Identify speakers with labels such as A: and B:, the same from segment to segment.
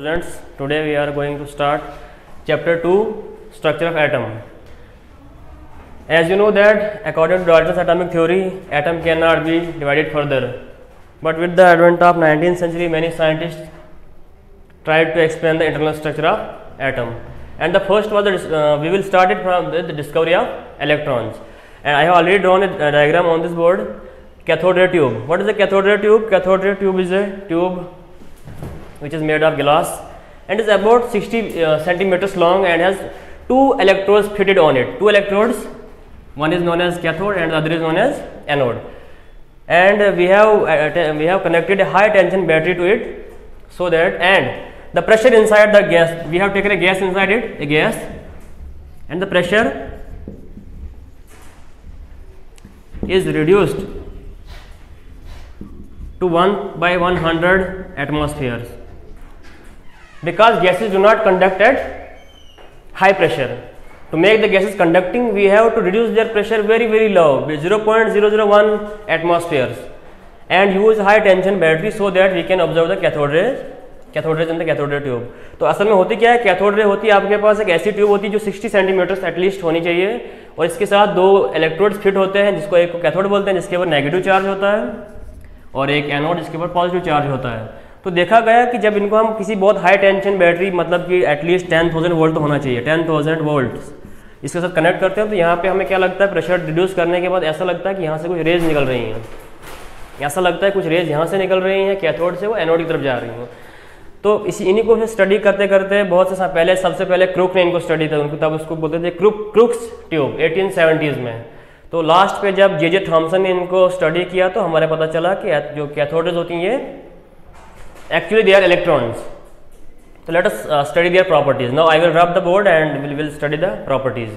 A: students, today we are going to start chapter 2, structure of atom. As you know that according to Dalton's atomic theory, atom cannot be divided further, but with the advent of 19th century, many scientists tried to explain the internal structure of atom. And the first was we will start it from the discovery of electrons. And I have already drawn a diagram on this board. Cathode ray tube. What is a cathode ray tube? Cathode ray tube is a tube which is made of glass and is about 60 centimeters long and has two electrodes fitted on it. Two electrodes, one is known as cathode and the other is known as anode. And we have connected a high tension battery to it, so that, and the pressure inside the gas, we have taken a gas inside it, a gas, and the pressure is reduced to 1/100 atmospheres, because gases do not conduct at high pressure. To make the gases conducting, we have to reduce their pressure very low, 0.001 atmospheres, and use high tension battery so that we can observe the cathode rays in the cathode ray tube. तो असल में होती क्या है, cathode ray होती है आपके पास एक ऐसी ट्यूब होती है जो 60 सेंटीमीटर एटलीस्ट होनी चाहिए, और इसके साथ दो इलेक्ट्रोड्स फिट होते हैं, जिसको एक को कैथोड बोलते हैं जिसके ऊपर नेगेटिव चार्ज होता है, और एक एनोड जिसके ऊपर पॉजिटिव चार्ज होता है. तो देखा गया कि जब इनको हम किसी बहुत हाई टेंशन बैटरी, मतलब कि एटलीस्ट 10,000 वोल्ट तो होना चाहिए, 10,000 वोल्ट, इसके साथ कनेक्ट करते हैं, तो यहाँ पे हमें क्या लगता है, प्रेशर रिड्यूस करने के बाद ऐसा लगता है कि यहाँ से कुछ रेज निकल रही हैं, ऐसा लगता है कुछ रेज यहाँ से निकल रही हैं कैथोड से, वो एनोड की तरफ जा रही हैं. तो इन्हीं को स्टडी करते करते बहुत से पहले, सबसे पहले क्रूक ने इनको स्टडी था, उनको तब उसको बोलते थे क्रूक्स ट्यूब 1870s में. तो लास्ट पे जब जे थॉमसन ने इनको स्टडी किया तो हमारे पता चला कि जो कैथोड्स होती हैं ये actually they are electrons. So let us study their properties. Now I will rub the board and we will study the properties.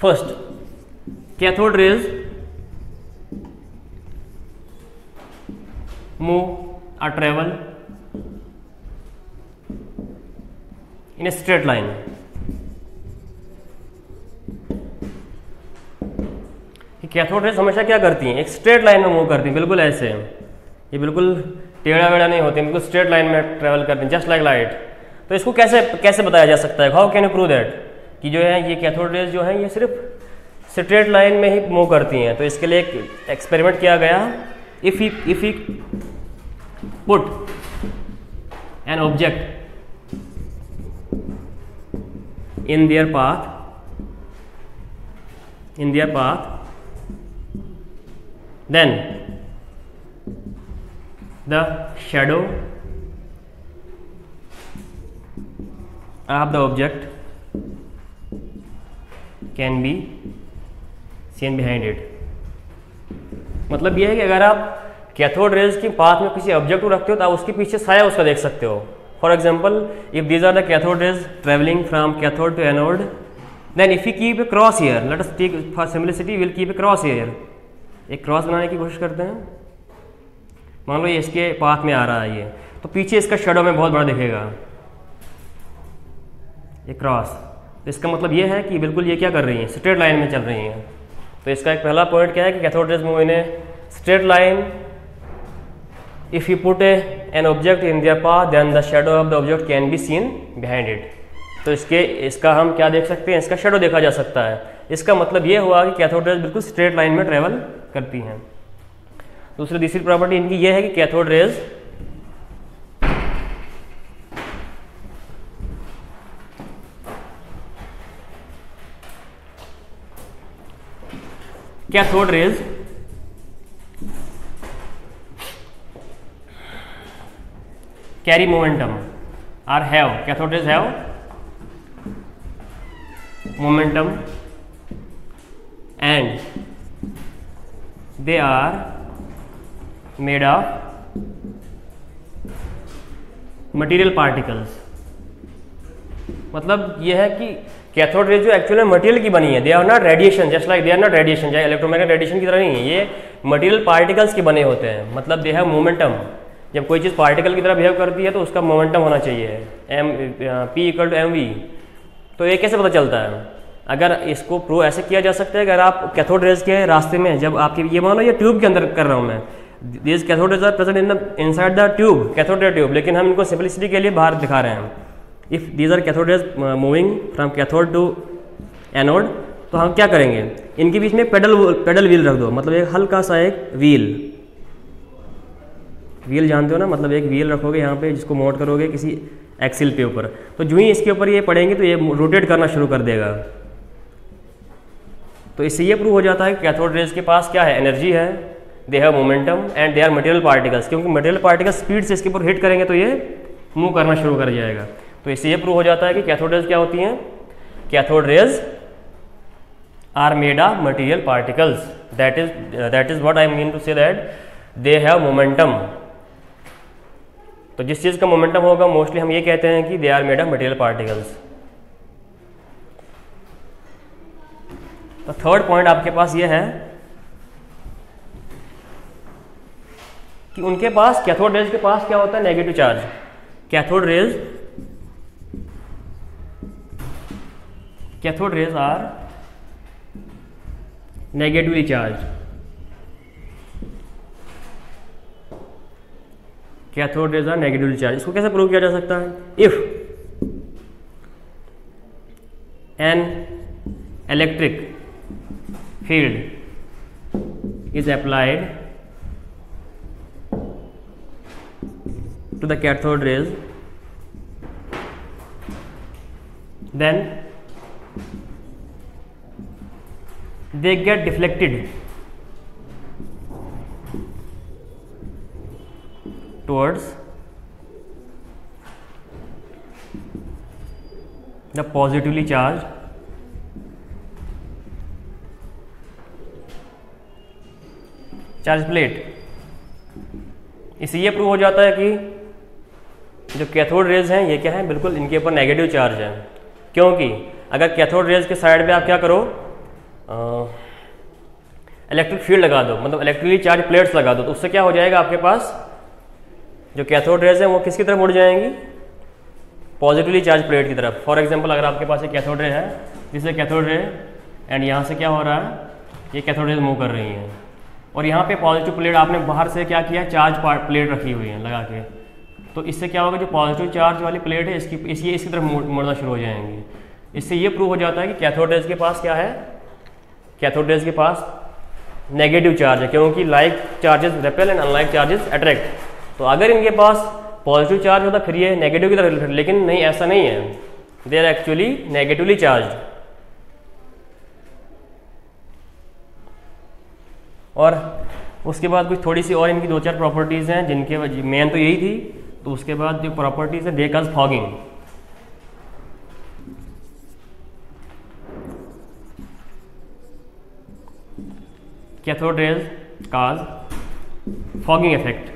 A: First, cathode rays move or travel in a straight line. Cathode rays हमेशा क्या करती हैं, एक straight line में move करती हैं, बिल्कुल ऐसे, ये बिल्कुल टेढ़ा वेढ़ा नहीं होती, बिल्कुल स्ट्रेट लाइन में ट्रेवल करती हैं, जस्ट लाइक लाइट. तो इसको कैसे बताया जा सकता है, how can you prove that, कि जो है ये कैथोड रेज जो है ये सिर्फ स्ट्रेट लाइन में ही मूव करती हैं. तो इसके लिए एक एक्सपेरिमेंट किया गया. If he put an object in their path, then the shadow of the object can be seen behind it. मतलब यह है कि अगर आप कैथोड रेज की पाथ में किसी ऑब्जेक्ट को रखते हो तो आप उसके पीछे साया उसका देख सकते हो. For example, if these are the cathode rays traveling from cathode to anode, then if we keep a cross here, let us take for simplicity, we will keep a cross here. एक cross बनाने की कोशिश करते हैं. मान लो ये इसके path में आ रहा है ये, तो पीछे इसका शेडो में बहुत बड़ा दिखेगा ये क्रॉस. तो इसका मतलब ये है कि बिल्कुल ये क्या कर रही है, स्ट्रेट लाइन में चल रही हैं. तो इसका एक पहला पॉइंट क्या है कि cathode rays move in a straight line. If you put an object in their path, then the shadow of the object can be seen behind it. तो इसका हम क्या देख सकते हैं, इसका शेडो देखा जा सकता है. इसका मतलब ये हुआ कि कैथोड रेज बिल्कुल स्ट्रेट लाइन में ट्रेवल करती हैं. दूसरी प्रॉपर्टी इनकी ये है कि cathode rays carry momentum or cathode rays have momentum and they are made of material particles. मतलब यह है कि कैथोड रे जो एक्चुअली मटेरियल की बनी है, they are not radiation, just like they are not radiation, चाहे इलेक्ट्रोमैग्नेटिक रेडिएशन की तरह नहीं है, ये मटेरियल पार्टिकल्स के बने होते हैं. मतलब दे हैव मोमेंटम, जब कोई चीज़ पार्टिकल की तरह बिहेव करती है तो उसका मोमेंटम होना चाहिए P = mv। तो ये कैसे पता चलता है? अगर इसको प्रूव ऐसे किया जा सकता है कि अगर आप कैथोड रेज के रास्ते में, जब आपकी ये मानो ये ट्यूब के अंदर कर रहा हूँ मैं, this cathode rays are present in the inside the tube, cathode ray tube, लेकिन हम इनको सिंपलिसिटी के लिए बाहर दिखा रहे हैं। If these are cathode rays moving from cathode to anode, तो हम क्या करेंगे, इनके बीच में पेडल व्हील रख दो, मतलब एक हल्का सा एक व्हील जानते हो ना, मतलब एक व्हील रखोगे यहाँ पे जिसको मोड करोगे किसी एक्सिल पे ऊपर, तो जो ही इसके ऊपर ये पड़ेंगे तो ये रोटेट करना शुरू कर देगा। तो इससे ये प्रूव हो जाता है कि कैथोड रेज के पास क्या है, एनर्जी है, they have momentum and they are material particles, क्योंकि मटेरियल पार्टिकल्स स्पीड से इसके ऊपर हिट करेंगे तो ये मूव करना शुरू कर जाएगा। तो इससे ये प्रूव हो जाता है कि कैथोड रेज क्या होती हैं, cathode rays are made of material particles, that is what I mean to say that they have momentum. तो जिस चीज़ का मोमेंटम होगा मोस्टली हम ये कहते हैं कि they are made of material particles. तो थर्ड पॉइंट आपके पास ये है कि उनके पास, कैथोड रेज के पास क्या होता है, negative charge. Cathode rays are negatively charge. Cathode rays are negatively charge. इसको कैसे प्रूव किया जा सकता है? If an electric field is applied to the cathode rays, then they get deflected towards the positively charged charge plate. इससे ये prove हो जाता है कि जो कैथोड रेज हैं ये क्या है, बिल्कुल इनके ऊपर नेगेटिव चार्ज है। क्योंकि अगर कैथोड रेज के साइड पे आप क्या करो, इलेक्ट्रिक फील्ड लगा दो, मतलब इलेक्ट्रिकली चार्ज प्लेट्स लगा दो, तो उससे क्या हो जाएगा, आपके पास जो कैथोड रेज हैं वो किसकी तरफ मुड़ जाएंगी, पॉजिटिवली चार्ज प्लेट की तरफ। फॉर एग्जांपल अगर आपके पास एक कैथोड रे है, जिससे कैथोड रे एंड यहाँ से क्या हो रहा है, ये कैथोड रेज मूव कर रही हैं, और यहाँ पे पॉजिटिव प्लेट आपने बाहर से क्या किया, चार्ज प्लेट रखी हुई है लगा के, तो इससे क्या होगा, जो पॉजिटिव चार्ज वाली प्लेट है इसकी तरफ मुड़ना शुरू हो जाएंगी। इससे ये प्रूव हो जाता है कि कैथोड रेज के पास क्या है, कैथोड रेज के पास नेगेटिव चार्ज है, क्योंकि like charges repel and unlike charges attract. तो अगर इनके पास पॉजिटिव चार्ज होता फिर ये नेगेटिव की तरफ, लेकिन नहीं, ऐसा नहीं है, they are actually negatively charge. और उसके बाद कुछ थोड़ी सी और इनकी 2-4 प्रॉपर्टीज़ हैं, जिनके मेन तो यही थी, तो उसके बाद जो प्रॉपर्टीज़ है, they cause fogging. Cathode rays cause fogging effect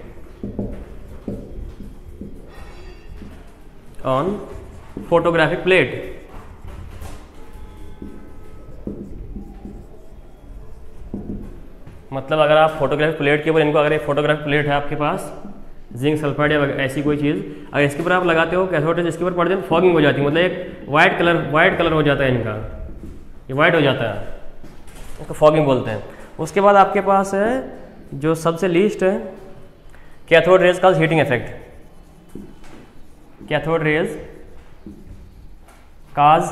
A: on photographic plate. मतलब अगर आप फोटोग्राफिक प्लेट के ऊपर इनको, अगर एक फोटोग्राफिक प्लेट है आपके पास, जिंक सल्फाइड या ऐसी कोई चीज़, अगर इसके ऊपर आप लगाते हो कैथोड रेज, इसके ऊपर पड़ जाए तो फॉगिंग हो जाती है, मतलब एक वाइट कलर हो जाता है इनका, ये वाइट हो जाता है, इसको फॉगिंग बोलते हैं। उसके बाद आपके पास है जो सबसे लीस्ट है, cathode rays cause heating effect. Cathode rays cause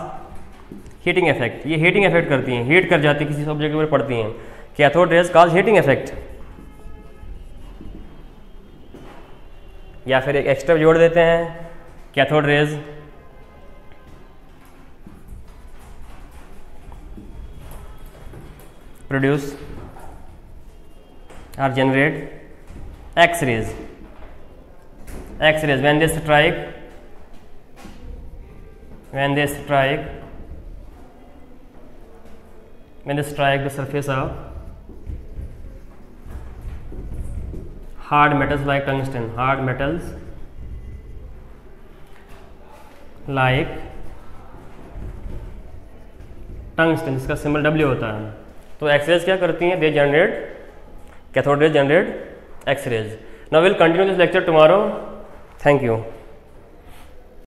A: heating effect, ये हीटिंग इफेक्ट करती हैं, हीट कर जाती है, किसी सब्जेक्ट के ऊपर पड़ती हैं। Cathode raise cause heating effect. या फिर एक एक्स्ट्रा जोड़ देते हैं, cathode raise produce or generate X-rays. X-rays when they strike the surface of hard metals like tungsten, hard metals like tungsten, इसका सिंबल W होता है। तो एक्सरेज क्या करती हैं, they generate, cathode rays generate X rays. Now we'll continue this lecture tomorrow. Thank you.